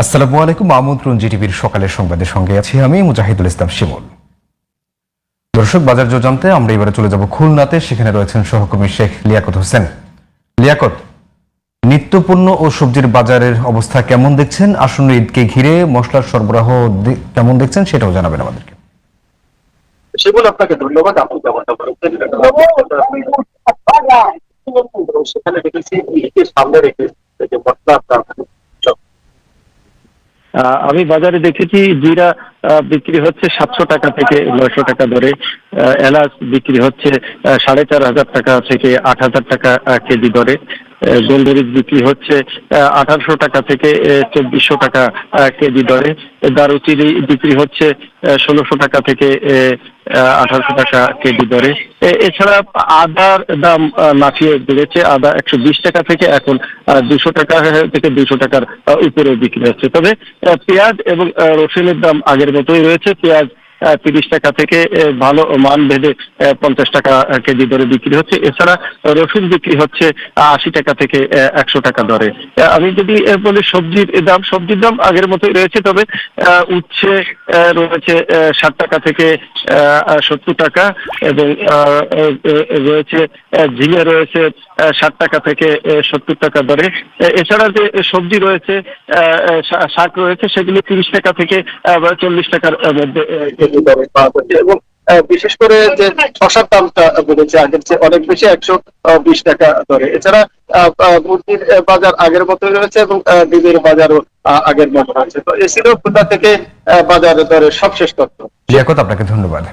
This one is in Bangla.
আসসালামু আলাইকুম। আমন্ত্রণ জিটিভির সকালের সংবাদের সঙ্গে আছি আমি মুজাহিদুল ইসলাম শিমুল। দর্শক, বাজার জোর জানতে আমরা এবারে চলে যাব খুলনাতে। সেখানে রয়েছেন সহকর্মী শেখ লিয়াকত হোসেন। লিয়াকত, নিত্যপণ্য ও সবজির বাজারের অবস্থা কেমন দেখছেন? আসন্ন ঈদকে ঘিরে মশলার সরবরাহ কেমন দেখছেন সেটাও জানাবেন আমাদেরকে। শিমুল, আপনাকে ধন্যবাদ। আপনি যেমনটা বলেছেন সেখানে দেখেছি ঈদকে সামনে রেখে যে মশলা আমি বাজারে দেখেছি জিরা বিক্রি হচ্ছে 700 টাকা থেকে 900 টাকা দরে। এলাচ বিক্রি হচ্ছে 4,500 টাকা থেকে 8,000 টাকা কেজি দরে। গোলমরিচ বিক্রি হচ্ছে 1,800 টাকা থেকে 2,400 টাকা কেজি দরে। দারুচিনি বিক্রি হচ্ছে 1,600 টাকা থেকে 1,800 টাকা কেজি দরে। এছাড়া আদার দাম লাফিয়ে বেড়েছে। আদা 120 টাকা থেকে এখন 200 টাকা থেকে 200 টাকার উপরে বিক্রি হচ্ছে। তবে পেঁয়াজ এবং রসুনের দাম আগের মতোই রয়েছে। পেঁয়াজ 30 টাকা থেকে ভালো মান ভেদে 50 টাকা কেজি দরে বিক্রি হচ্ছে। এছাড়া রসুন বিক্রি হচ্ছে 80 টাকা থেকে 100 টাকা দরে। আমি যদি বলি সবজির দাম আগের মতোই রয়েছে। তবে উচ্ছে রয়েছে 60 টাকা থেকে 70 টাকা এবং রয়েছে ঝিঙে রয়েছে 60 টাকা থেকে 70 টাকা দরে। এছাড়া যে সবজি রয়েছে, শাক রয়েছে, সেগুলি 30 টাকা থেকে 40 টাকার মধ্যে কেজি দরে পাওয়া যাচ্ছে। এবং বিশেষ করে যে শসার দামটা বেড়েছে আগের চেয়ে অনেক বেশি, 120 টাকা দরে। এছাড়া মুরগির বাজার আগের মতোই রয়েছে এবং ডিমের বাজারও আগের মতো রয়েছে। তো এ ছিল খুলনা থেকে বাজার দরের সবশেষ তথ্য। লিয়াকত, আপনাকে ধন্যবাদ।